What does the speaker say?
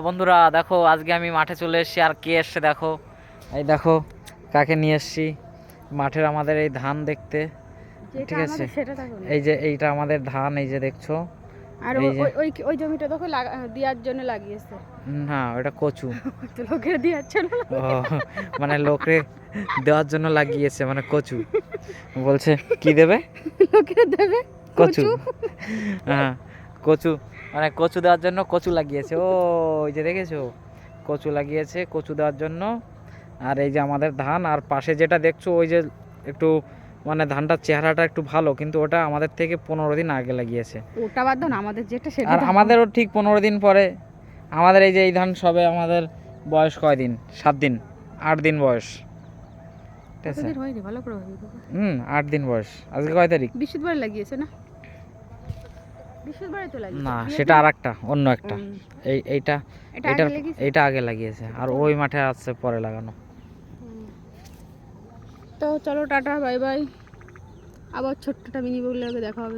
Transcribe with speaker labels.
Speaker 1: বন্ধুরা দেখো, আজকে আমি মাঠে চলে এসেছি। আর কে এসছে দেখো, এই দেখো কাকে নিয়ে এসেছি মাঠের আমাদের এই ধান দেখতে। ঠিক আছে, এই যে এইটা আমাদের ধান, এই যে দেখছো।
Speaker 2: আর
Speaker 1: এই যে
Speaker 2: ওই ওই জমিটা দেখো দেওয়ার জন্য লাগিয়েছে।
Speaker 1: না, ওটা কচু।
Speaker 2: তো লোকের দেওয়ার জন্য
Speaker 1: ও, মানে লোকে দেওয়ার জন্য লাগিয়েছে, মানে কচু। বলছে কি দেবে?
Speaker 2: লোকের দেবে
Speaker 1: কচু। হ্যাঁ, কচু, মানে কচু দেওয়ার জন্য কচু লাগিয়েছে। ও, ওই যে দেখেছো, কচু লাগিয়েছে কচু দেওয়ার জন্য। আর এই যে আমাদের ধান, আর পাশে যেটা দেখছো ওই যে একটু মানে ধানটার চেহারাটা একটু ভালো, কিন্তু ওটা আমাদের থেকে 15 দিন আগে লাগিয়েছে।
Speaker 2: ওটা বাদ দাও না, আমাদের যেটা সেটা
Speaker 1: আর আমাদেরও ঠিক 15 দিন পরে। আমাদের এই যে এই ধান সবে আমাদের বয়স কয়দিন, 7 দিন 8 দিন বয়স। ঠিক আছে,
Speaker 2: হয়নি ভালো করে হবে।
Speaker 1: 8 দিন বয়স। আজকে কয় তারিখ?
Speaker 2: বৃহস্পতিবার লাগিয়েছে না? বৃহস্পতিবারে তো লাগিয়েছে
Speaker 1: না, সেটা আর একটা, অন্য একটা। এইটা
Speaker 2: এটা
Speaker 1: এইটা
Speaker 2: আগে লাগিয়েছে।
Speaker 1: এইটা আগে লাগিয়েছে, আর ওই মাঠে আছে পরে লাগানো।
Speaker 2: তো চলো টাটা বাই বাই, আবার ছোট্টটা মিনি ব্লগে দেখা হবে।